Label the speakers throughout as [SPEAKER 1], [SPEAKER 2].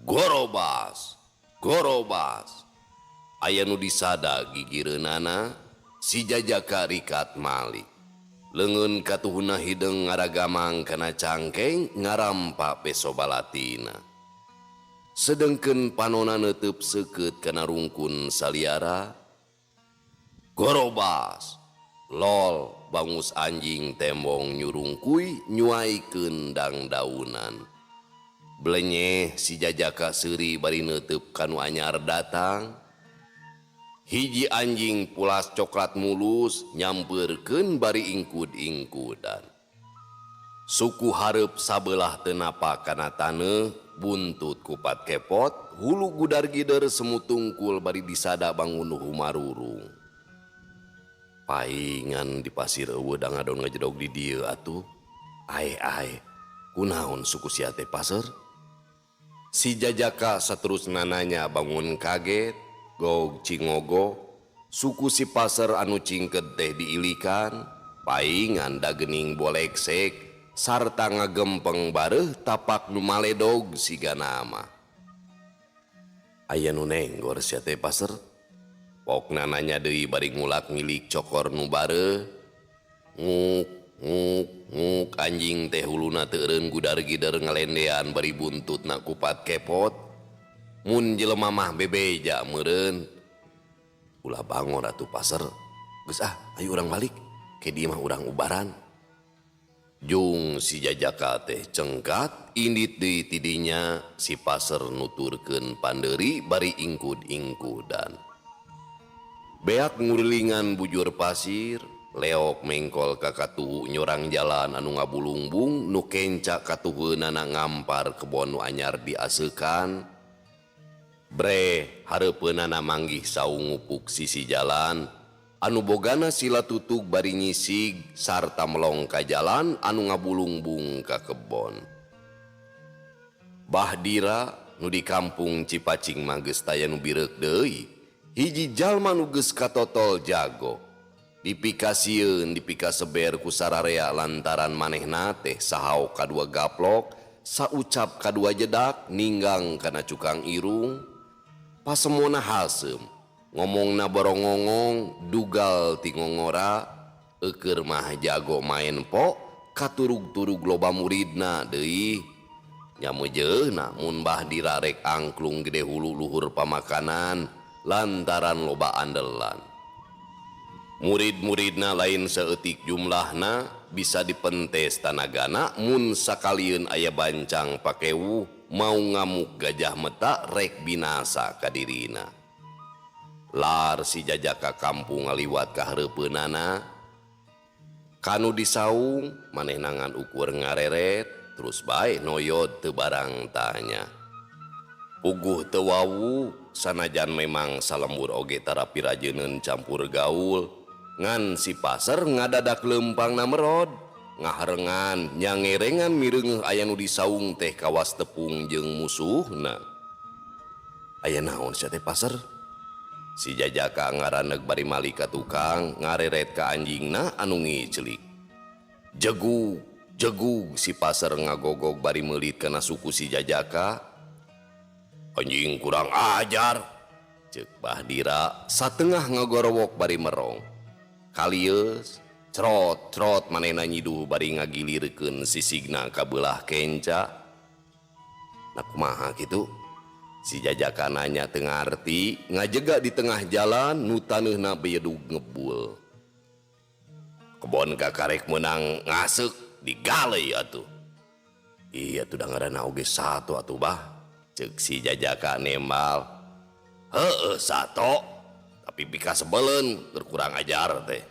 [SPEAKER 1] Gorobas, gorobas. Aya nu disada gigireunana si Jajaka rikat malik. Leungeun katuhuna hideung ngaragamang kana cangkeng ngarampa peso balatina. Sedengkeun panona neuteub seukeut kana rungkun saliara. Gorobas, lol bangus anjing tembong nyurungkuy nyuaikeun dangdaunan. Blenyeh si Jajaka seuri bari neuteub kanu anyar datang. Hiji anjing pulas coklat mulus nyampeurkeun bari ingkud-ingkudan. Suku hareup sabelah teu napa kana taneuh buntut kupat kepot hulu gudar-gider semu tungkul bari disada bangun humarurung. Paingan di pasir eueuh da ngadon ngajedog di dieu atuh. Ae kunaon suku sia teh paseur? Si Jajaka saterusna nanya bangun kaget, gog cingogo, suku si paseur anu cingked teh diilikan, paingan da geuning boleksek, sarta ngagempeng bareuh tapak nu maledog siga nama. Aya nu nenggor sia teh paseur? Pokna nanya deui bari ngulak ngilik cokor nu bareuh. Nguk anjing teh huluna teu eureun gudar-gider ngalendean bari buntutna kupat kepot. Mun jelema mah bebeja meureun. Ulah bangor atuh paseur. Geus ayo urang balik. Ke dieu mah urang ubaran. Jung si Jajaka teh cengkat indit deui ti dinya si paseur nuturkeun pandeuri bari ingkud-ingkudan. Beak ngurilingan bujur pasir. Leok mengkol ka katuhu nyorang jalan anu ngabulungbung nu kenca katuheunana ngampar kebon nu anyar diaseukan. Bre hareupeunana manggih saung ngupuk sisi jalan anu bogana sila tutug bari nyisig sarta melong ka jalan anu ngabulungbung ka kebon. Bahdira nu di kampung Cipacing mah geus taya nu bireuk deui. Hiji jalma nu geus katotol jago. Dipikasieun dipikaseber ku sararea lantaran manehna teh sahau kadua gaplok saucap kadua jedak ninggang kana cukang irung. Pasemona hasem ngomongna borongongong dugal ti ngongora eukeur mah jago main po katurug-turug loba muridna deui. Nyameujeuna mun Bahdira rek angklung gede hulu luhur pamakanan lantaran loba andelan. Murid-muridna lain saeutik jumlahna bisa dipentes tanagana mun sakalieun aya bancang pakewu mau ngamuk gajah meta rek binasa ka dirina. Lar si Jajaka kampung ngaliwat ka hareupeunana. Kanu disaung maneh nangan ukur ngareret terus bae noyod teu barang tanya. Puguh teu wawu sanajan memang salembur oge tara pirajeuneun campur gaul. Ngan si paseur ngadadak leumpangna merod ngaharengan nyangerengan mireungeuh aya nu disaung teh kawas tepung jeung musuhna. Aya naon sia teh paseur? Si Jajaka ngaraneg bari malik ka tukang ngareret ka anjingna anu ngiclik. Jegug jegug si paseur ngagogog bari meulit kana suku si Jajaka. Anjing kurang ajar ceuk Bahdira satengah ngagorowok bari merong. Kalieus crot manehna nyiduh bari ngagilirkeun sisigna ka beulah kenca. Nah kumaha kitu? Si Jajaka nanya teu ngarti ngajega di tengah jalan nu taneuna beudug ngebul. Kebon kakarek meunang ngaseuk digalei atuh. Iya tuh da ngaranna oge sato atuh bah ceuk si Jajaka nembal. Heueuh sato. Tapi pika sebelen kurang ajar teh.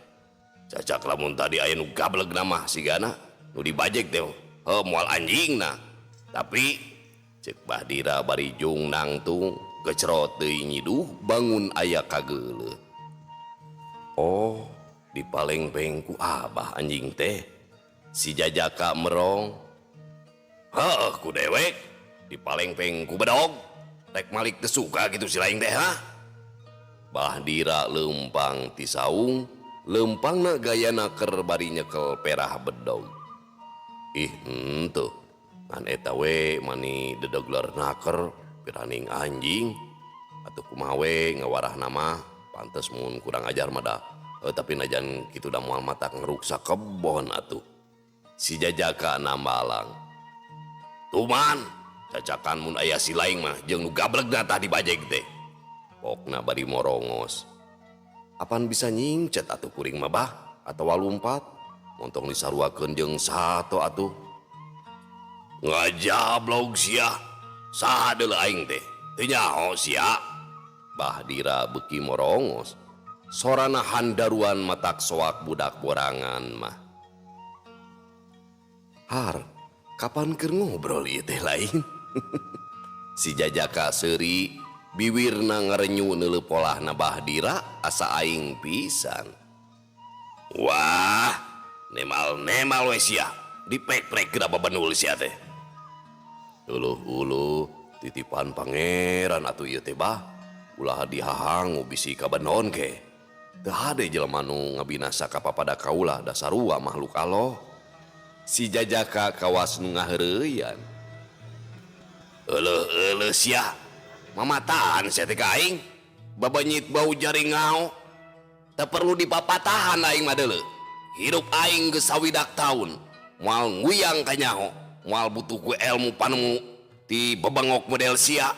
[SPEAKER 1] Cacak lamun tadi aya nu gablek mah sigana nu dibajek teh moal anjingna. Tapi cek Bahdira bari jung nangtung gecrot deui nyiduh bangun aya kageuleuh. Oh, dipalengpeng ku abah anjing teh. Si Jajaka merong. Heuh ku dewek dipalengpeng ku bedog. Rek malik teu suka kitu si laing teh ha. Bahdira leumpang ti saung, leumpangna gayana keur bari nyekel perah bedog. Ih henteu, ngan eta we mani dedegler naker piraning anjing atau kumawe ngawarah nama pantes mun kurang ajar mada. Tapi najan kitu da moal mata ngeruksa kebon atuh. Si Jajaka nambalang. Tuman, cacakan mun aya si laing mah jeung nu gablegna tah dibajeg teh. Pokna bari morongos. Apaan bisa nyingcet atuh kuring mah bah atau walumpat montong disaruakeun jeung sato atuh. Ngajablog sia. Saha deuleu aing teh? Teu nyaho sia. Bahdira beuki morongos. Sorana handaruan matak soak budak borangan mah. Har, kapan keur ngobrol ieu teh lain? Si Jajaka seuri, biwirna ngarenyu neuleuh polahna Bahdira asa aing pisan. Wah, nemal-nemal we sia, dipek-prek geura babenul sia teh. Uluh-uluh titipan pangeran atuh ieu teh bah, ulah dihahangu bisi ka benon ke. Teu hade jelema nu ngabinasa ka papada kaula dasarua makhluk Allah. Si Jajaka kawas nu ngaheureuyan. Eueuh sia. Mamataan sia teh ka aing. Babanyit bau jari ngao. Teu perlu dipapatahan aing mah deuleu. Hirup aing geus sawidak taun. Moal nguyang ka nyaho, moal butuh ku ilmu panemu ti bebengok model sia.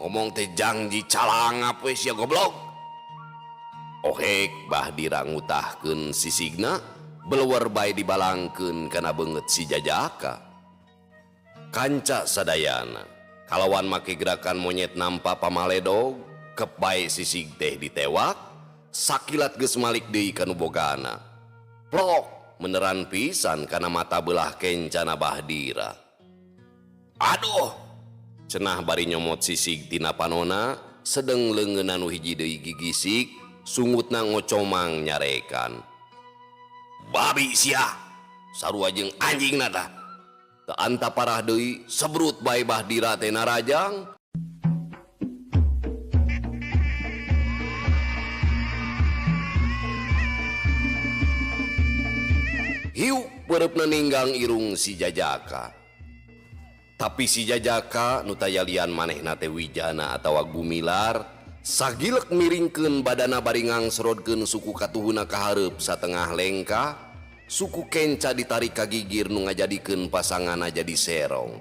[SPEAKER 1] Ngomong teh janji calangap we sia goblok. Ohek Bahdira ngutahkeun sisigna beleuweur bae dibalangkeun kana beungeut si Jajaka. Kanca sadayana kalawan make gerakan monyet nampa pamaledog kep bae sisig teh ditewak sakilat geus malik deui ka nu bogana. Plok meneran pisan kana mata belah kencana Bahdira. Aduh cenah bari nyomot sisig tina panona sedeng leungeunna nu hiji deui gigisik sungutna ngocomang nyarekan. Babi sia sarua jeung anjingna tah. Teu anta parah deui sebrut bae Bahdira teh narajang. Hiuk beureup ninggang irung si Jajaka. Tapi si Jajaka nu tayalian manehna teh Wijana atawa Gumilar sagilek miringkeun badana bari ngangsrodkeun suku katuhuna ka hareup satengah lengka, suku kenca ditarik ka gigir nu ngajadikeun pasanganna jadi serong.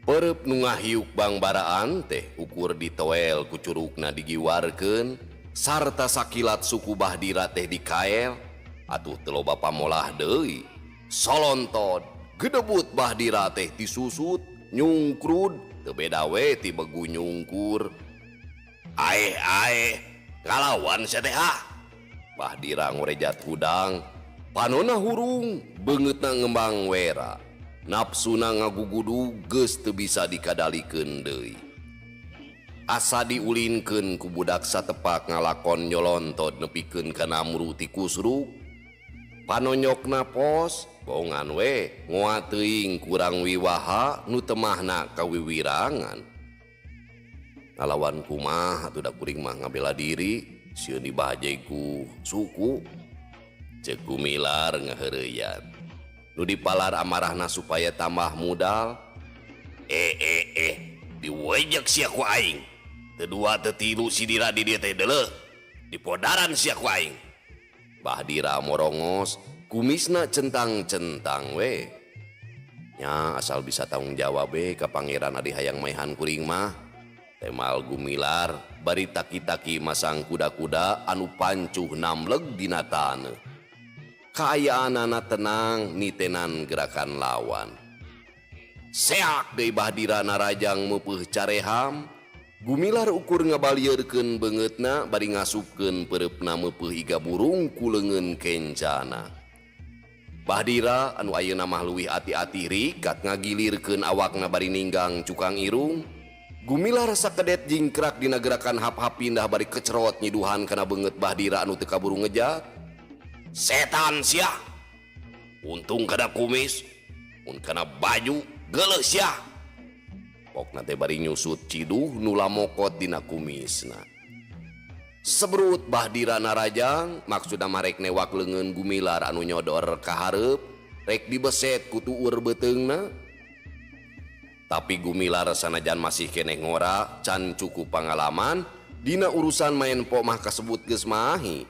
[SPEAKER 1] Pereup nu ngahiuk bangbaraan teh ukur ditoel ku curugna digiwarkeun sarta sakilat suku Bahdira teh dikael, atuh teu loba pamolah deui. Solontod gedebut Bahdira teh disusut nyungkrud teu beda we ti begu nyungkur. Ae ngalawan sia teh ah. Bahdira ngorejat hudang, panona hurung, beungeutna ngembang wera. Nafsuna ngagugudu geus teu bisa dikadalikeun deui. Asa diulinkeun ku budak satepak ngalakon nyolontod nepikeun ka namru ti kusruk. Panonyokna pos, bohongan we, ngoa teuing kurang wiwaha nu temahna kawiwirangan. Ngalawan kumah atuh da kuring mah ngabela diri sieun dibahajai ku suku. Ceuk Gumilar ngaheureuyan. Nu dipalar amarahna supaya tambah modal. Diwejek sia ku aing. Teu dua teu tilu sidira di dieu teh deuleuh. Dipodaran sia ku aing. Bahdira morongos, kumisna centang-centang we. Nya asal bisa tanggung jawab we ka pangeran adi hayang maehan kuring mah. Temal Gumilar bari taki-taki masang kuda-kuda anu pancuh namleg dina taneuh. Kaayaanana tenang nitenan gerakan lawan. Seak deui Bahdira narajang meupeuh careham. Gumilar ukur ngabalieurkeun beungeutna bari ngasupkeun pereupna meupeuh iga burung ku leungeun kencana. Bahdira anu ayeuna mah leuwih ati-ati rikat ngagilirkeun awakna bari ninggang cukang irung. Gumilar sakedet jingkrak dina gerakan hap-hap pindah bari kecrot nyiduhan kana beungeut Bahdira anu teu kaburu ngejat. Setan sia. Untung kada kumis, mun kana baju geuleuh sia. Pokna teh bari nyusut ciduh nu lamokot dina kumisna. Sebrut Bahdira narajang maksudna marek newak leungeun Gumilar anu nyodor ka hareup, rek dibeset ku tueur beuteungna. Tapi Gumilar sanajan masih keneh ngora can cukup pengalaman dina urusan main pok mah kasebut geus mahi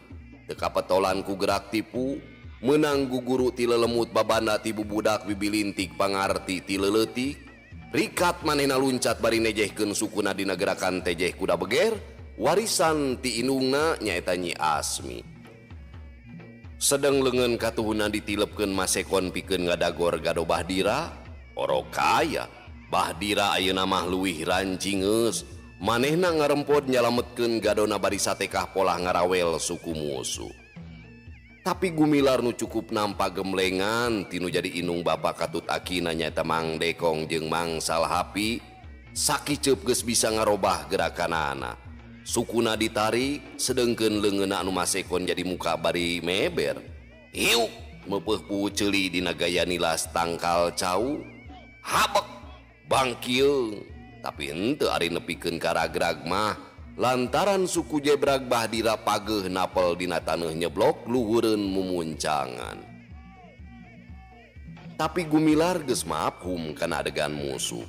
[SPEAKER 1] teu kapetolan ku gerak tipu menang guguru ti lelemut babanda ti bubudak bibilintik pangarti ti leuletik rikat manehna luncat bari nejehkeun sukuna dina gerakan tejeh kuda beger warisan ti indungna nyaeta Nyi Asmi. Sedeng leungeun katuhuna ditilepkeun masekon pikeun ngadagor gado Bahdira oro kaya Bahdira ayeuna mah luwih rancingeus manehna ngarempod nyalametkeun gadona bari satekah polah ngarawel suku musuh. Tapi Gumilar nu cukup nampak gemlengan tinu jadi inung bapak katut akina nyaeta Mang Dekong jeung Mang Salhapi sakiceup geus bisa ngarobah gerakanana. Sukuna ditarik sedengkeun leungeunna anu masekon jadi muka bari meber. Hiuk meupeuh pu ceuli dina gaya nilas tangkal cau. Habek bangkieung tapi henteu ari nepikeun ka ragrag mah lantaran suku jebrag Bahdira pageuh napel dina taneuh nyeblok luhureun mumuncangan. Tapi Gumilar geus mafhum kana adegan musuh.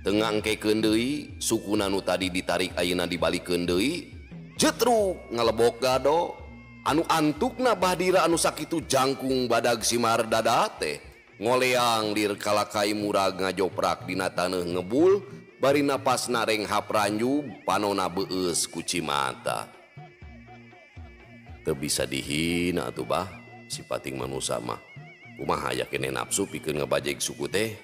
[SPEAKER 1] Teu ngangkekeun deui sukuna nu tadi ditarik ayeuna dibalikeun deui jetruk ngalebok gado anu antukna Bahdira anu sakitu jangkung badag simar dada teh ngoleang lir kalakai murag ngajoprak dina taneuh ngebul bari napasna reng hapranjub panona beueus ku Cimata. Teu bisa dihina atuh bah si pating manusia mah kumaha aya keneh nafsu pikeun ngabajeg suku teh.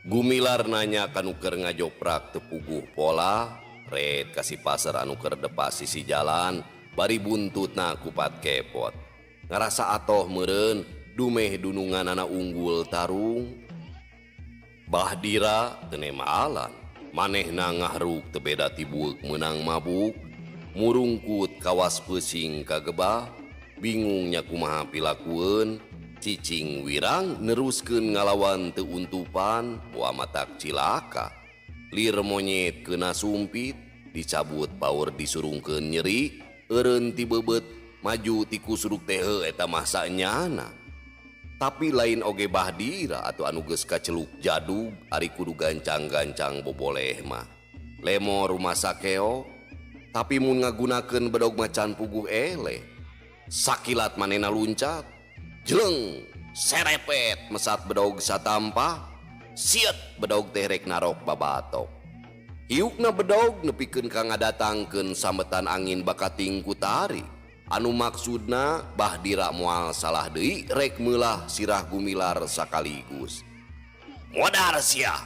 [SPEAKER 1] Gumilar nanya kanu keur ngajoprak teu puguh pola red kasih pasar anu keur depas sisi jalan bari buntutna kupat kepot ngarasa atoh meureun dumeh dunungan anak unggul tarung. Bahdira teu nemaalan manehna ngahruk teu beda ti bueuk meunang mabuk murungkut kawas peusing kagebah bingung nya kumaha pilakueun cicing wirang neruskeun ngalawan teu untupan poa matak cilaka lir monyet keuna sumpit dicabut paur disurungkeun nyeri eureun ti beubet maju ti kusruk teh eta mah saenyana. Tapi lain oge Bahdira atau anu geus kaceluk jadug ari kudu gancang-gancang boboleh mah lemor rumah sakeo tapi mun ngagunakeun bedog macan puguh ele sakilat manehna luncat jeleng serepet mesat bedog satampa siet bedog teh rek narok babatok hiukna bedog nepikeun ka ngadatangkeun sambetan angin bakating ku tarik anu maksudna Bahdira moal salah deui rek meulah sirah Gumilar sakaligus. Modar sia.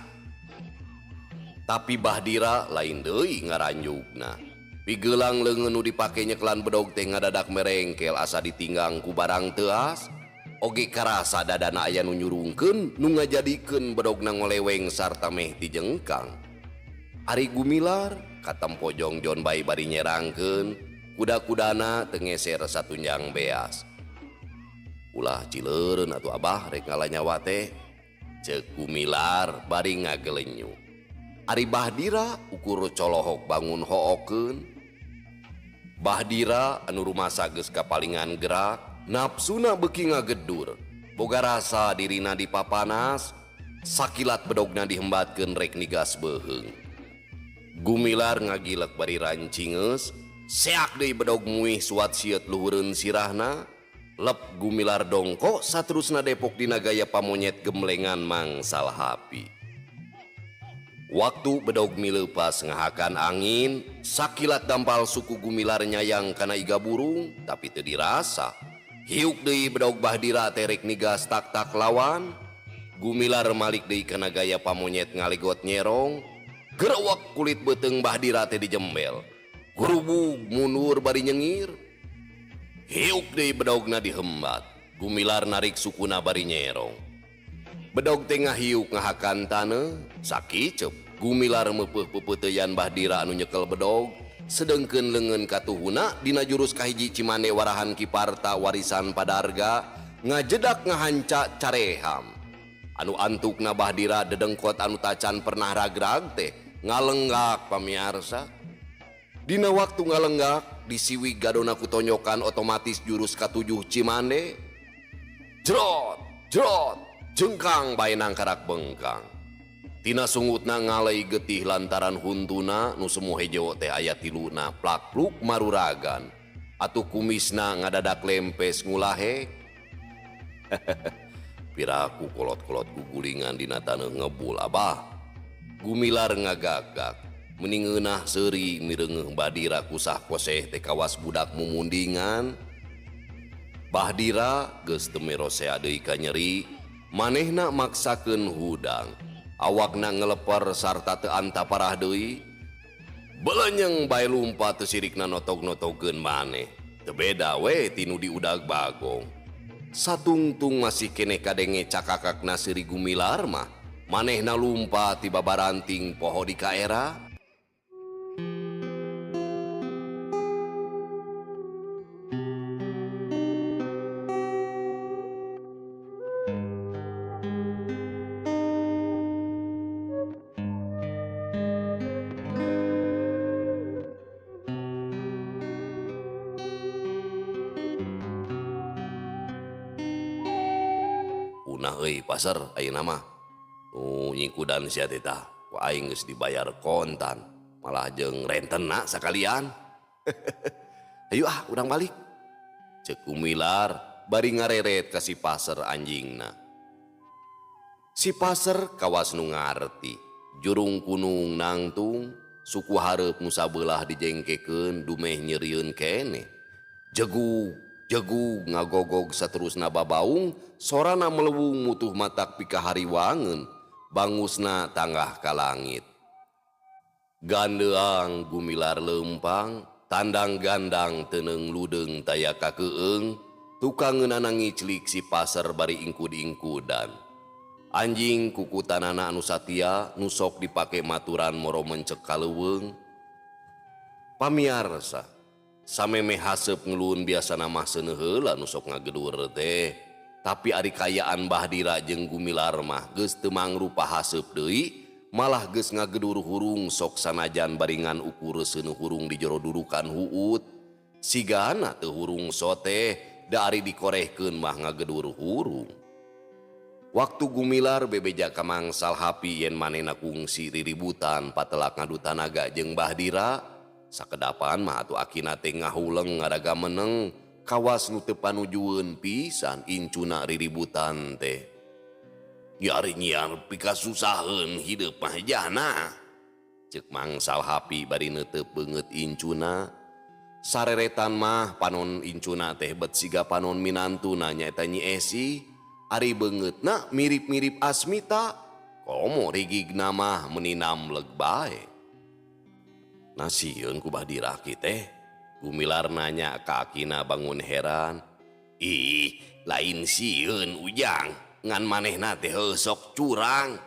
[SPEAKER 1] Tapi Bahdira lain deui ngaranjugna. Pigeulang leungeun nu dipake nyeklan bedog teh ngadadak merengkel asa ditinggang ku barang teuas. Oge karasa dadana aya nu nyurungkeun nu ngajadikeun bedogna ngoleweng sarta meh dijengkang. Ari Gumilar katempo jongjon bae bari nyerangkeun kuda-kudana tengeser satunjang beas. Ulah cileureun atuh abah rek ngalanyawa teh ceuk Gumilar bari ngagelenyu. Ari Bahdira ukur colohok bangun hookeun. Bahdira anu rumasa geus kapalingan gerak nafsuna beuki ngagedur boga rasa dirina dipapanas sakilat bedogna dihembatkeun rek nigas beuheung. Gumilar ngagilek bari rancingeus seak deui bedog muih suat sieut luhureun sirahna lep Gumilar dongko saterusna depok dina gaya pamonyet gemlengan Mang Salhapi. Waktu bedog mileupas ngahakan angin sakilat dampal suku Gumilar nyayang kana iga burung tapi teu dirasa hiuk deui bedog Bahdira terek nigas tak-tak lawan. Gumilar malik deui kana gaya pamonyet ngalegot nyerong gerewek kulit beteung Bahdira teh dijembel gurubug mundur bari nyengir hiuk deui bedogna dihembat. Gumilar narik sukuna bari nyerong bedog teh ngahiuk ngahakan taneuh sakicep. Gumilar meupeuh pepeuteyan Bahdira anu nyekel bedog sedengkeun leungeun katuhuna dina jurus kahiji Cimande warahan Kiparta warisan padarga ngajedak ngahanca careham. Anu antukna Bahdira dedengkot anu tacan pernah ragrag teh ngalenggak pamiarsa. Dina waktu ngalenggak disiwi gadona kutonyokan otomatis jurus katujuh Cimande jrot jrot jengkang bae nang karak bengkang Tina sungutna ngalai getih lantaran huntuna nu semohe Jawa teh aya tiluna plak-pluk maruragan atuh kumisna ngadadak lempes ngulahe. Piraku kolot-kolot gugulingan dina taneuh ngebul abah. Gumilar ngagagak mending eunah seuri mireungeuh Bahdira kusah koseh teh kawas budak mumundingan. Bahdira geus teu merosea deui ka nyeri, manehna maksakeun hudang. Awakna ngelepar sarta teu anta parah deui. Belenyeng bae lumpat teu sirikna notog-notogkeun maneh. Teu beda we tinu di udag bagong. Satungtung masih keneh kadenge cakakakna seuri Gumilar mah. Manehna lumpat ti babaranting poho di kaera. Punah euy pasar ayeuna mah. Nu nyingkudan sia teh tah ku aing geus dibayar kontan, malah jeung rentenna sakalian. Hayu urang balik. Ceuk Gumilar bari ngareret ka si pasar anjingna. Si pasar kawas nu ngarti, jurung kunung nangtung, suku hareup nu sabelah dijengkekeun dumeh nyerieun keneh. Jegug ngagogog saterusna babaung, sorana melewung mutuh matak pika hariwangeun, bangusna tanggah ka langit. Gandeang Gumilar lempang, tandang gandang teneung ludeung taya ka keueung, tukang ngeunana ngiclik si pasar bari ingkud-ingkudan. Anjing kukutanana anu satia nu sok dipake maturan moro mencek kaleuweung. Pamiarsa, sameme haseup ngluhun biasana mah seuneu heula nu sok ngagedur teh, tapi ari kayaan Bahdira jeung Gumilar mah geus teu mangrupa haseup deui, malah geus ngagedur hurung sok sanajan baringan ukur seuneu hurung di jero dudukan huut. Sigana teu hurung soteh, da ari dikorehkeun mah ngagedur hurung. Waktu Gumilar bebeja ka mangsal hapi yen manehna kungsi riributan patelak ngadu tanaga jeung Bahdira, sakedapan mah atuh akina teh ngahuleng ngaraga meneng, kawas nu teu panujueun pisan incuna riributan teh. Yari nyiar pikasusaheun hidup mah jana. Ceuk mangsal hapi bari neuteup beungeut incuna. Sareretan mah panon incuna teh bet siga panon minantuna nyaeta Nyi Esi. Ari beungeutna mirip-mirip Asmita, komo rigigna mah meninam leg bae. Nasieun ku Bahdira ki teh? Gumilar nanya ka akina bangun heran. Ih, lain sieun ujang, ngan manehna teh sok curang.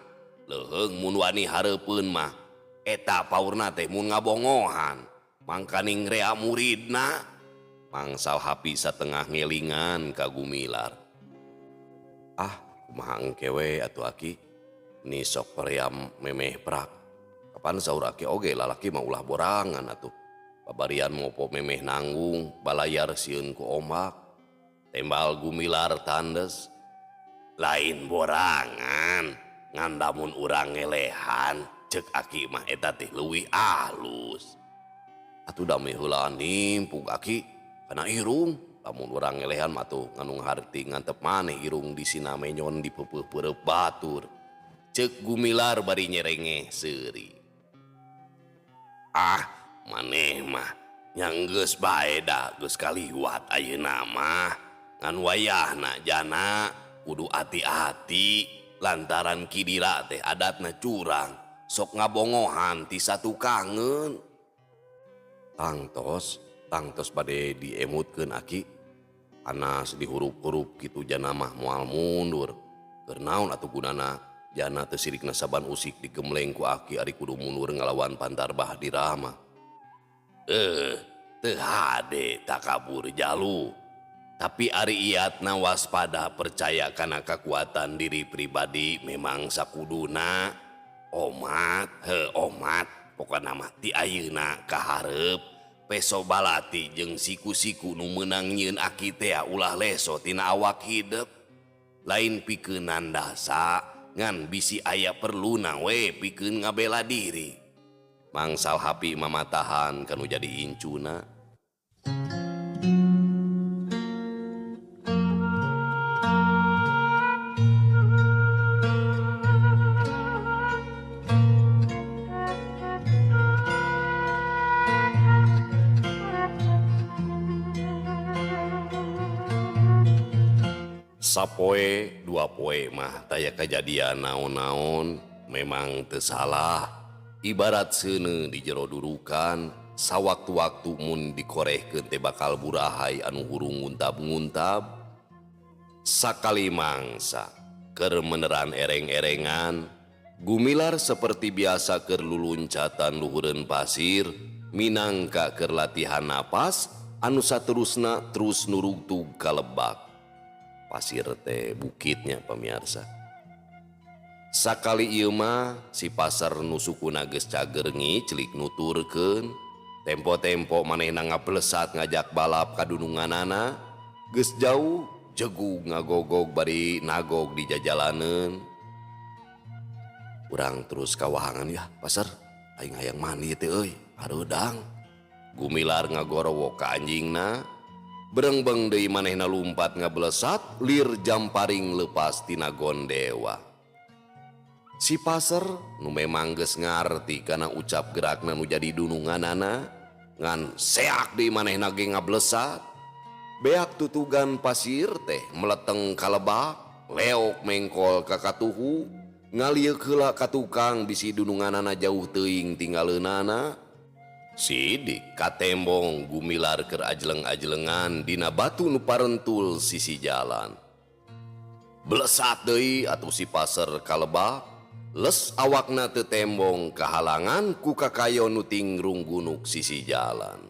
[SPEAKER 1] Leuheung mun wani hareupeun mah, eta paurna teh mun ngabongohan, mangkaning rea muridna. Mangsal hapi satengah ngelingan ka Gumilar. Kumaha engke we atuh aki, ni sok paream memeh prak. Kapan saur aki oge lalaki mah ulah borangan atuh. Babarian mopo memeh nanggung, balayar sieun ku ombak. Tembal Gumilar tandes. Lain borangan, ngandamun urang ngelehan, ceuk aki mah eta teh leuwih alus. Atuh dami heula nimpuk aki, kana irung. Lamun urang ngelehan mah tuh nganu harti ngantep maneh irung di siname nyon dipeupeuh peureup batur. Ceuk Gumilar bari nyerengeh seuri. Maneh mah nyang geus bae da geus kaliwat ayeuna mah. Ngan wayahna jana kudu ati-ati lantaran kidira teh adatna curang, sok ngabongohan ti satukangeun. Tangtos bade diemutkeun aki. Anas dihurup-hurup kitu jana mah moal mundur. Keur naon atuh gunana jana teu sirikna saban usik digemleng ku aki ari kudu mundur ngalawan pantar Bahdira mah. Teu hade takabur jalu. Tapi ari iatna waspada percaya kana kekuatan diri pribadi memang sakuduna. Omat pokona mah ti ayeuna ka hareup peso balati jeung siku-siku nu meunang nyieun aki teh ulah leso tina awak hidup. Lain pikeun nandasa ngan bisi aya perlu nawe pikeun ngabela diri. Mangsal hapi mamatahan kanu jadi incuna. Sapoe dua poe mah taya kejadian naon-naon memang teu salah. Ibarat seuneu di jero durukan, sawaktu-waktu mun dikorehkeun teh bakal burahay anu hurung nguntab-nguntab. Sakali mangsa keur meneran ereng-erengan, gumilar seperti biasa keur luluncatan luhureun pasir, minangka keur latihan napas, anu saterusna terus nurugtug ka lebak. Pasir teh bukitnya pemirsa. Sakali ieu mah si pasar nu sukuna geus cagernggi celik nuturkeun, tempo-tempo manehna ngaplesat ngajak balap ka dununganana, geus jauh jegug ngagogog bari nagog di jajalaneun. Urang terus kawahangan ya pasar, aing hayang mandi teh euy, hareudang. Gumilar ngagorowo ka anjingna. Berengbeng deui manehna lumpat ngablesat lir jamparing lepas tina gondewa. Si pasar nu memang geus ngarti kana ucap gerakna nu jadi dununganana ngan seak deui manehna ge ngablesat. Beak tutugan pasir teh meleteng ka lebak, leok mengkol ka katuhu, ngalieuk heula ka tukang bisi dununganana jauh teuing tinggaleunnana. Sidik katembong gumilar keur ajleng-ajlengan dina batu nu parentul sisi jalan. Blesat deui atuh si pasar kalebak, les awakna teu tembong kahalangan ku kakayo nu tingrung gunuk sisi jalan.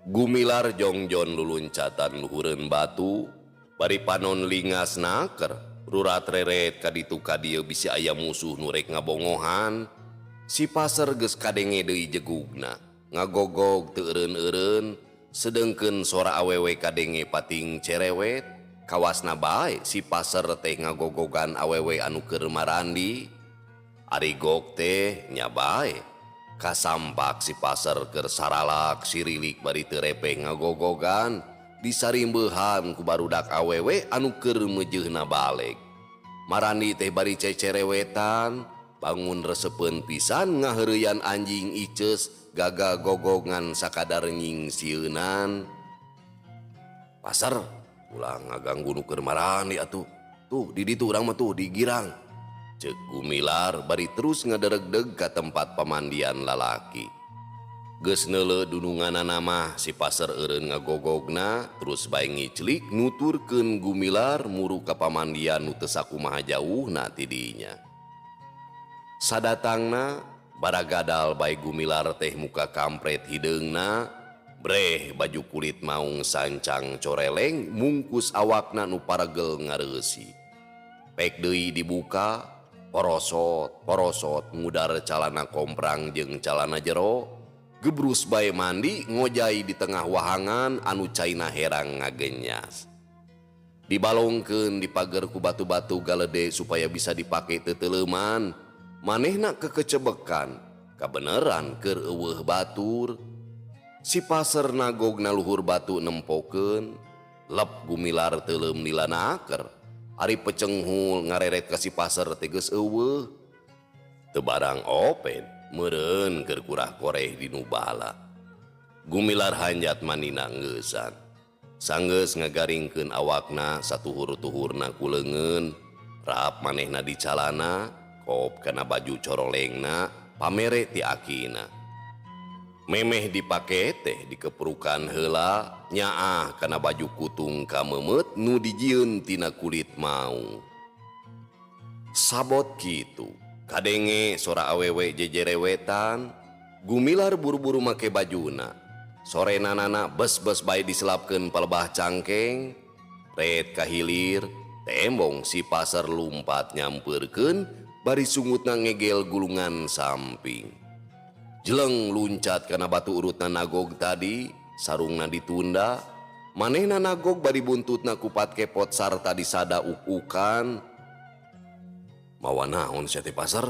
[SPEAKER 1] Gumilar jongjon luluncatan luhureun batu, bari panon lingas naker, rurat reret kaditu kadieu bisi aya musuh nu rek ngabongohan. Si pasar geus kadenge deui jegugna, ngagogog teu eureun-eureun, sedengkeun sora awewe kadenge pating cerewet, kawasna bae si pasar teh ngagogogan awewe anu keur marandi. Ari gog teh nya bae, kasampak si pasar keur saralak sirilik bari teu repeh ngagogogan, disarimbeuhan ku barudak awewe anu keur meujeunna baleg. Marandi teh bari cecerewetan, bangun resepeun pisan ngaheureuyan anjing iceus gaga gogogan sakadar nying sieunan. Pasar ulang ngaganggu nu keur marani atuh. Tuh di ditu urang mah tuh digirang. Ceuk gumilar bari terus ngaderegdeg ka tempat pamandian lalaki. Geus neuleuh dununganana mah si pasar eureun ngagogogna terus bae ngiclik nuturkeun gumilar muru ka pamandian nu teu sakumaha jauhna ti dinya. Sadatangna baragadal bae gumilar teh muka kampret hideungna, breh baju kulit maung sancang coreleng mungkus awakna nu paregel ngareusi. Pek deui dibuka, porosot ngudar calana komprang jeung calana jero, gebrus bae mandi ngojai di tengah wahangan anu caina herang ngagenyas. Dibalongkeun di pager ku batu-batu galede supaya bisa dipake teteleuman. Manehna kekecebekan, kabeneran keur eueuh batur. Si pasar nagogna luhur batu nempokeun, lep gumilar teuleum nilanaker. Ari pecenghul ngareret ka si pasar teh geus eueuh. Teu barang open, meureun keur kurah koreh di nu bala. Gumilar hanjat manina ngeusan. Sanggeus ngagaringkeun awakna satuhur-tuhurna ku leungeun, raap manehna di calana, kop kana baju corolengna pamere ti akina. Memeh dipake teh dikeprukan heula nyaah kana baju kutung kamemet nu dijieun tina kulit maung. Sabot kitu kadenge sora awewe jejerewetan, gumilar buru-buru make bajuna. Sorenanana bes-bes bae diselapkeun palebah cangkeng, ret kahilir tembong si pasar lumpat nyampeurkeun bari sungutna ngegel gulungan samping. Jeleng luncat kana batu urutna nagog tadi, sarungna ditunda, manehna nagog bari buntutna kupat kepot sarta disada uk-ukan. Mawa naon sia teh pasar?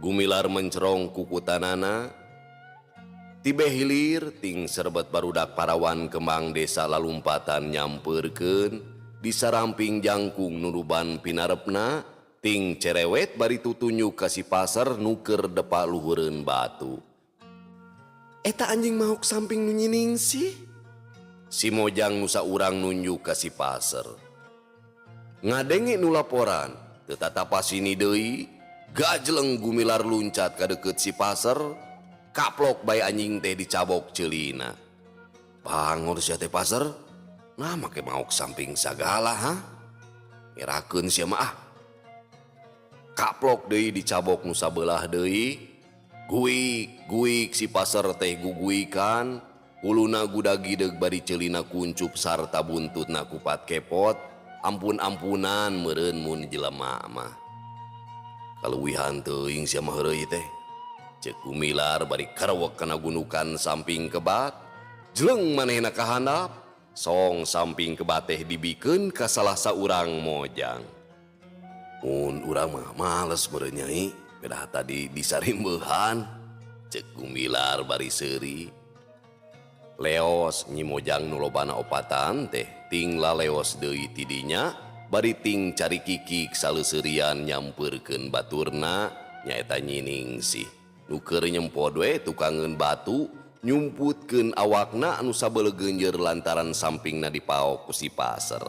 [SPEAKER 1] Gumilar mencerong kukutanana. Tibe hilir ting serbet barudak parawan kembang desa lalumpatan nyamperkeun di saramping jangkung nuruban pinarepna ting cerewet bari tutunjuk ka si pasar nuker depa luhureun batu. Eta anjing mauk samping nu nyining sih? Si Mojang nusa urang nunjuk ka si pasar. Ngadenge nu laporan, teu tatapa sini deui, gajleng Gumilar luncat ka deukeut si pasar, kaplok bae anjing teh dicabok ceulina. Bangor sia teh pasar, nah make mauk samping sagala ha? Ngerakeun sia mah ah. Kaplok deui dicabok nu sabelah deui, guik si pasar teh guguikan, uluna gudagideg bari ceulina kuncup sarta buntutna kupat kepot, ampun-ampunan meureun mun jelema mah. Kaluwihan teuing sia mah heureuy teh. Ceuk Gumilar bari karewek kana gunukan samping kebat, jeleng manehna ka handap, song samping kebat teh dibikeun ka salah saurang Mojang. Mun urang mah males meureun nyai, bedah tadi disarimbehan, ceuk Gumilar bari seuri. Leos Nyi Mojang nu lobana opatan teh ting laleos deui tidinya bari ting cari kikik saleuseurian nyampeurkeun baturna nyaeta nyining sih nu keur nyempod we tukangeun batu nyumputkeun awakna anu sabeuleuh geunjeur lantaran sampingna dipaok ku si pasar.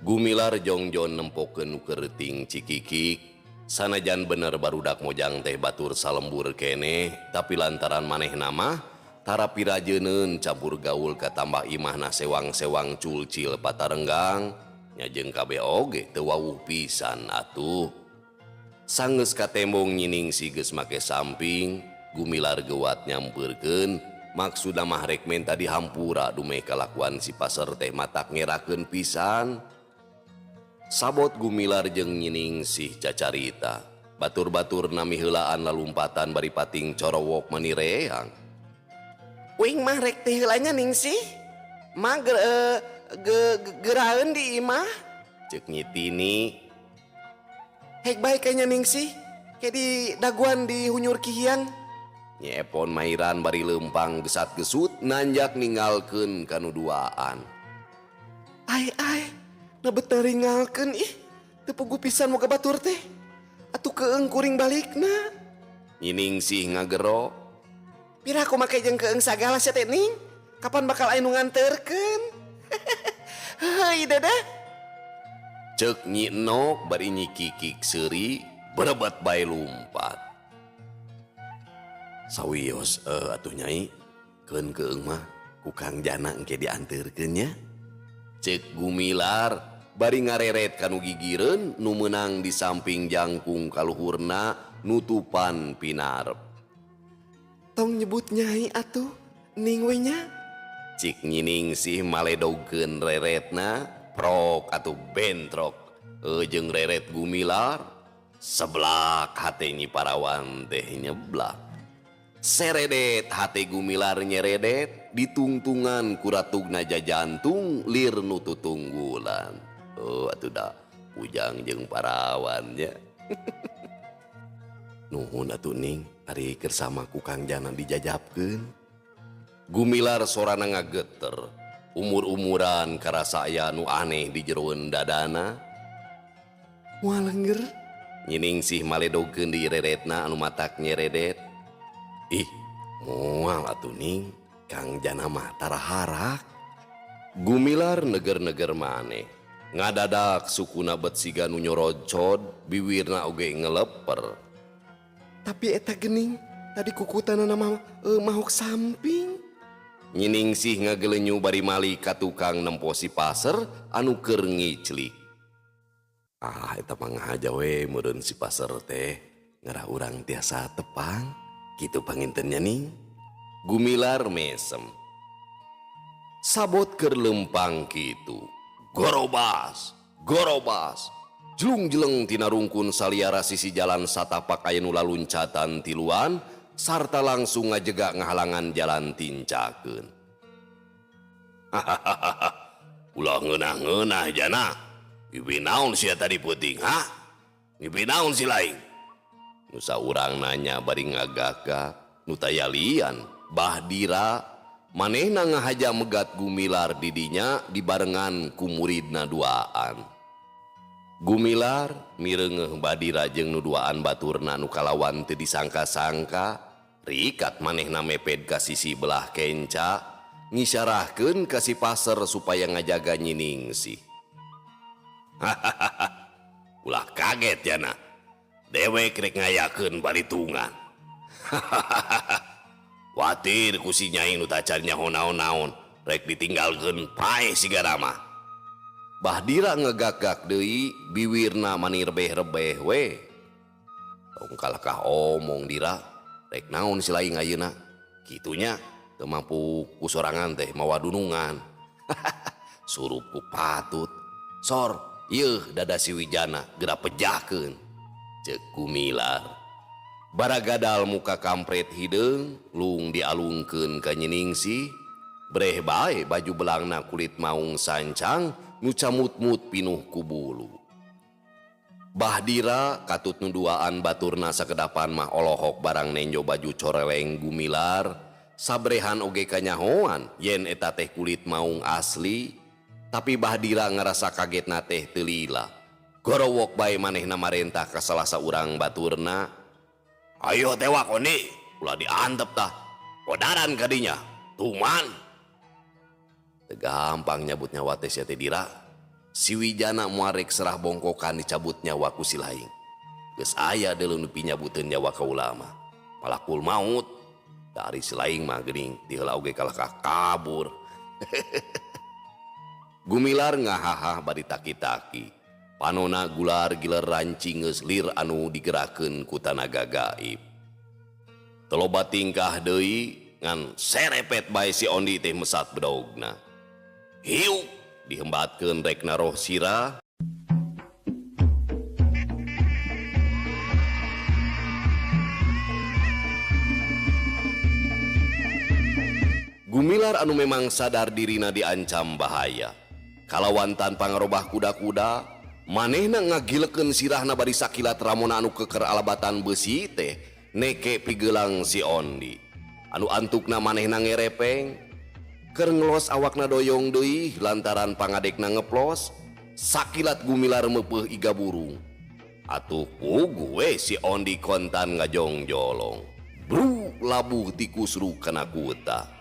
[SPEAKER 1] Gumilar jongjon nempokeun nu keur ting cikikik sanajan bener barudak Mojang teh batur salembur keneh tapi lantaran manehna mah tara pirajeuneun campur gaul ka tambah imahna sewang-sewang culcil patarenggang nya jeung kabeh oge teu wawuh pisan atuh. Sanggeus katembong nyining si geus make samping, Gumilar geuat nyampeurkeun maksudna mah rek menta dihampura dumeh kalakuan si pasar teh matak ngerakeun pisan. Sabot Gumilar jeung nyining sih cacarita, batur-batur nami heulaan lalumpatan bari pating corowok manireang. Uing mah rek teh heulanya Ningsih, mah geraeun di imah, ceuk Nyitini. Hek bae kayaknya Ningsih, kayak di daguan di hunyur kihiang. Nyepon mairan bari leumpang gesat-gesut nanjak ninggalkeun kanu duaan. Ai, na beter ringalkeun ih, teu puguh pisan moga batur teh. Atuh keung kuring balikna. Nyining sih ngagero. Pira aku make jeung keung sagala sia teh Ning? Kapan bakal aya nu nganterkeun? Heuh, dadah. Ceuk Nyi Enok bari Nyi Kikik seuri berebat bae lumpat. Sawios atuh Nyai, keun keung mah ku Kang Jana engke dianterkeun nya. Ceuk Gumilar bari ngareret kanu gigireun nu meunang di samping jangkung kaluhurna nutupan pinarep. Tong nyebut Nyai atuh, Ning we nya. Cik Nyining sih maledogkeun reretna, prok atuh bentrok. Jeung reret Gumilar, seblak hate Nyi Parawan teh nyeblak. Seredet hate Gumilar nyeredet, ditungtungan kuratugna jajantung lir nu tutunggulan. Atuh da Pujang jeung Parawan nya. Nuhun atuh Ning, ari kersama ku Kang Jana dijajabkeun. Gumilar sorana ngageter, umur-umuran karasa aya nu aneh di jeroeun dadana. Moal leungeur, Nyining sih maledogkeun di reretna anu matak nyeredet. Ih, moal atuh Ning, Kang Jana mah taraharak. Gumilar neger-neger maneh, ngadadak sukuna bet siga nu nyorocod, biwirna oge ngeleper. Tapi eta geuning tadi kukutanana mah mahok samping. Nyining sih ngagelenyu bari mali ka tukang nempo si pasar anu keur ngiclik. Eta mah ngahaja we meureun si pasar teh ngarah urang tiasa tepang kitu pangintennya Ning. Gumilar mesem. Sabot keur lempang kitu. Gorobas. Jelung-jeleng tina rungkun saliara sisi jalan satapak aya nu laluncatan tiluan sarta langsung ngajegak ngahalangan jalan tincakeun. Ulah ngeunah-ngeunah Jana. Ieu naon sia tadi peuting ha? mimpi naon si lain? Nusa urang nanya bari ngagagak. Nu taya lian Bahdira manehna ngahaja megat Gumilar didinya dibarengan ku muridna duaan. Gumilar mireungeuh Bahdira jeung nu duaan baturna nu kalawan teu disangka-sangka, rikat manehna meped ka sisi belah kenca, ngisyarahkeun ka si paser supaya ngajaga Nyiningsih. Hahaha, ulah kaget ya na, dewek rek ngayakeun balitungan. Hahaha, watir ku si Nyai nu tacan nyaho naon-naon, rek ditinggalkeun pae sigana mah. Bahdira ngegagak deui biwirna mani rebeh-rebeh we. Tong kalakah omong dira, rek naon si laing ayeuna? Kitunya teu mampu ku sorangan teh mawa dunungan. Surup ku patut. Sor, ieuh dada si Wijana geura pejahkeun. Ceuk Gumilar. Baragadal muka kampret hideung lung dialungkeun ka Nyiningsih, breh bae baju belangna kulit maung sancang nu camut-mut pinuh ku bulu. Bahdira katut nu duaan baturna sakedapan mah olohok barang nenjo baju coreleng Gumilar, sabrehan oge kanyahoan yen eta teh kulit maung asli, tapi Bahdira ngerasa kagetna teh teu lila. Gorowok bae manehna marentah ka salah saurang baturna, "Ayo tewak oni, ulah diantep tah. Kodaran kadinya, tuman." Gampang nyabut nyawa teh sia teh dira. Si Wijana muarek serah bongkokan dicabut nyawa ku si laing. Geus aya deuleu nu pinyabuteun nyawa ka ulama. Malakul maut. Dari si laing mah geuning diheula oge kalakah kabur. Gumilar ngahaha bari taki-taki. Panona gular giler rancing geus lir anu digerakkeun ku tanaga gaib. Teloba tingkah deui ngan serepet bae si Ondi teh mesat bedogna. Hiu dihembatkeun rekna roh sirah. Gumilar anu memang sadar dirina diancam bahaya. Kalawan tanpa ngarobah kuda-kuda, manehna ngagilekeun sirahna bari sakilat ramona anu keker alabatan besi teh neke pigeulang si Ondi. Anu antukna manehna ngerepeng, keur ngelos awakna doyong deui lantaran pangadekna ngeplos, sakilat Gumilar meupeuh iga burung. Atuh pugu we si Ondi kontan ngajongjolong. Bru labuh ti kusru kana kuta.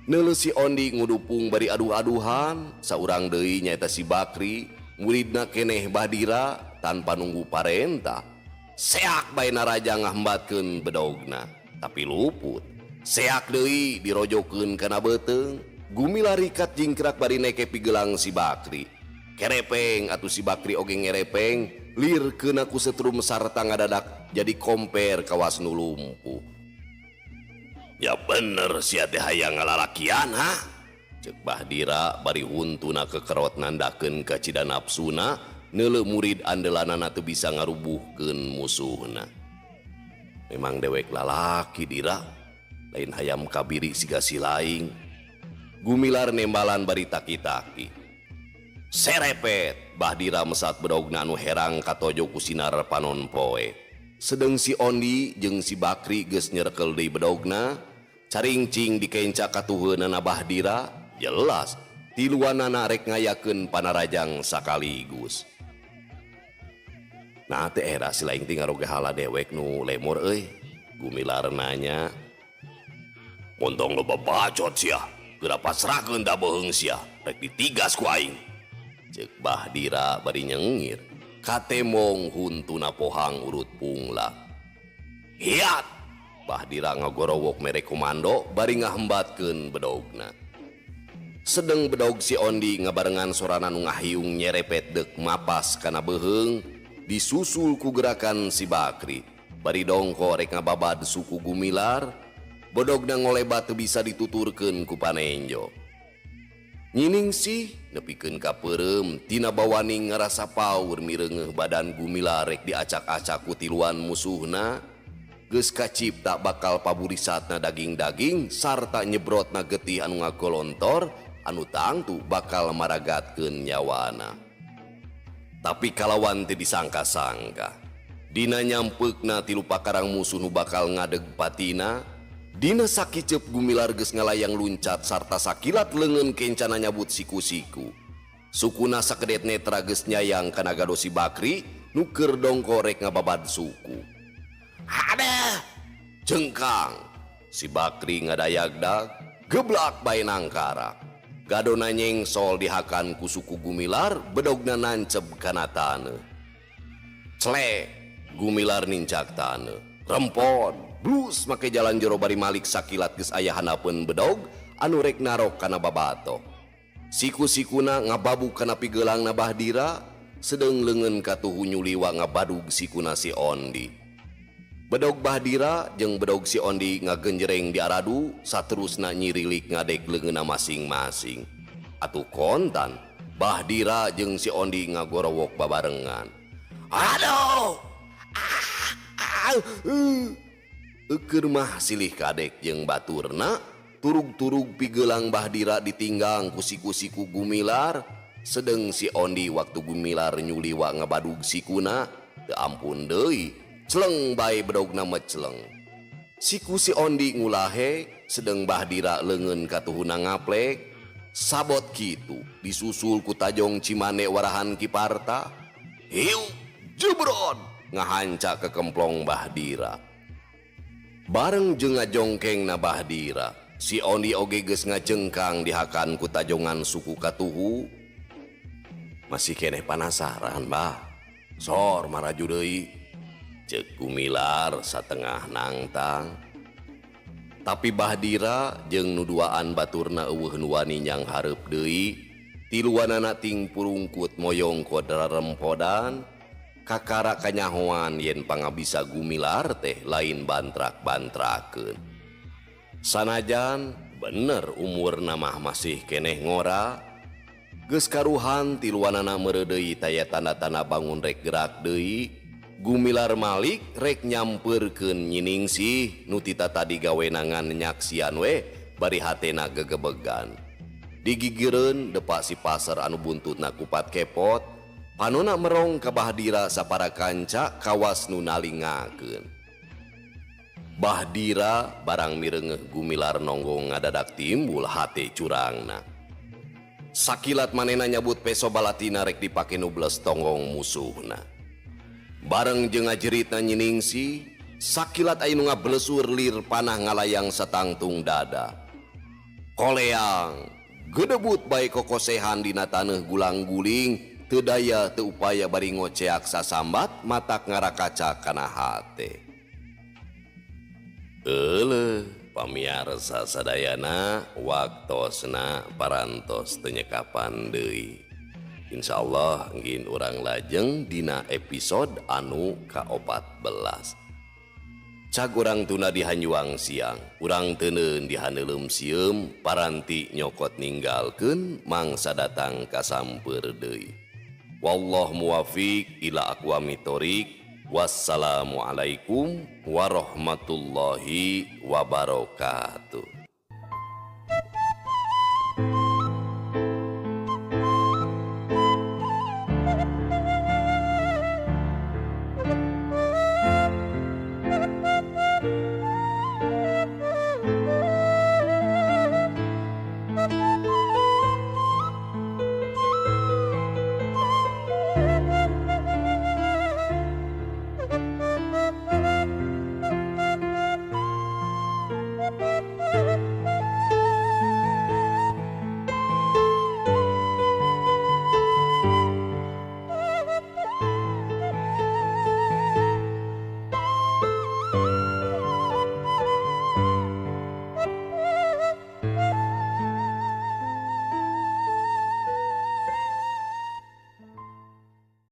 [SPEAKER 1] Neuleuh si Ondi ngudupung bari aduh-aduhan, saurang deui nyaeta si Bakri, muridna keneh Bahdira tanpa nunggu parentah. Seak bae naraja ngahembatkeun bedogna, tapi luput. Seak deui dirojokeun kana beuteung. Gumilar rikat jingkrak bari neke pigelang si Bakri. Kerepeng atuh si Bakri oge ngerepeng, lirkeun ku setrum sarta ngadadak jadi komper kawas nu lumpuh. Ya bener sia teh hayang ngalalakian ha. Ceuk Bahdira bari huntuna kekerot nandakeun ka cida nafsuna, neuleuh murid andelanana teu bisa ngarubuhkeun musuhna. Memang dewek lalaki dira. Lain hayam kabiri siga si laing. Gumilar nembalan bari taki-taki. Serepet Bahdira mesat bedogna anu herang katojo ku sinar panon poe. Sedeng si Ondi jeung si Bakri geus nyerkel deui bedogna, caringcing dikenca katuheunana Bahdira, jelas tiluanana rek ngayakeun panarajang sakaligus. Nah teh era si laing tinggal oge hala dewek nu lemur euy. Gumilar nanya, "Montong loba bacot sia, geura pasrahkeun da beuheung sia, rek ditigas ku aing." Ceuk Bahdira bari nyengir, katemong huntuna pohang urut pungla. "Hiat!" Bahdira ngagorowok mere komando bari ngahembatkeun bedogna. Sedeng bedog si Ondi ngabarengan sorana nu ngahiung nyerepet deuk mapas kana beuheung, disusul ku gerakan si Bakri. Bari dongko rek ngababad suku Gumilar, bodogna ngolebat teu bisa dituturkeun ku panenjo. Nyiningsih nepikeun ka peureum tina bawaning ngarasa paur mireungeuh badan Gumilar rek diacak-acak ku tiluan musuhna, geus kacipta bakal paburisatna daging-daging sarta nyebrotna getih anu ngagolontor anu tangtu bakal maragatkeun nyawana. Tapi kalawan teu disangka-sangka dina nyampekna tilu pakarang musuh nu bakal ngadeg patina, dina sakicep Gumilar geus ngalayang luncat sarta sakilat leungeun kencana nyabut siku-siku. Sukuna sakedet netra geus nyayang kana gado si Bakri nu keur dongkorek ngababad suku. Ada cengkang si Bakri ngadayagdag geblak bae nangkarak. Gadona nyengsol dihakan ku suku Gumilar bedogna nanceb kana taneuh. Clek Gumilar nincak taneuh. Rempon blus make jalan jero bari malik sakilat geus aya hanapeun bedog anu rek narok kana babato. Siku-sikuna ngababuk kana pigeulangna Bahdira sedeng leungeun katuhu nyuliwa ngabadug sikuna si Ondi. Bedog Bahdira jeung bedog si Ondi ngagenjreng di aradu saterusna nyirilik ngadek leungeunna masing-masing. Atuh kontan Bahdira jeung si Ondi ngagorowok babarengan. Aduh! Eukeur mah silih kadek jeung baturna turug-turug pigeulang Bahdira ditinggang ku siku-siku Gumilar, sedeng si Ondi waktu Gumilar nyuliwa ngabadug sikuna teu ampun deui. Celeng bae bedogna meceleng. Siku si Ondi ngulahe sedeng Bahdira leungeun katuhuna ngaplek. Sabot kitu disusul ku Tajong Cimane warahan Kiparta. Hiu jebrod ngahanca ke kemplong Bahdira. Bareng jeung ngajongkengna Bahdira, si Ondi oge geus ngajengkang dihakan ku tajongan suku katuhu. Masih keneh panasaran bah. Sor maraju deui. Cek Gumilar satengah nangtang. Tapi Bahdira jeung nuduaan baturna eueuh nu wani nyang hareup deui, tiluanana ting purungkut moyong kodra rempodan, kakara kanyahoan yen pangabisa Gumilar teh lain bantrak-bantrakeun. Sanajan bener umurna mah masih keneh ngora, geus karuhan tiluanana meureuh deui taya tanda-tanda bangun rek gerak deui. Gumilar Malik rek nyampeurkeun Nyiningsih nu tita tadi gawenangan nyaksian we bari hatena gegebegan. Digigireun depak si pasar anu buntutna kupat kepot, panona merong ka Bahdira sapara kanca kawas nu nalingakeun. Bahdira barang mireungeuh Gumilar nonggong ngadadak timbul hate curangna. Sakilat manehna nyabut peso balatina rek dipake nu beles tonggong musuhna. Bareng jeung ngajeritna Nyiningsih, sakilat aya nu ngablesur lir panah ngalayang satangtung dada. Koleang gedebut bae kokosehan dina taneuh gulang-guling, teu daya teu upaya bari ngoceak sasambat matak ngarakaca kana hate. Euleuh pamiarsa sadayana waktosna parantos teu nyekapan deui. Insyaallah ngin urang lajeng dina episode anu ka-14. Cag urang tuna di Hanyuang siang, urang teuneun di haneuleuum sieum, paranti nyokot ninggalkeun mangsa datang kasampeur deui. Wallahu muwaffiq ila aqwamit thoriq. Wassalamualaikum warahmatullahi wabarakatuh.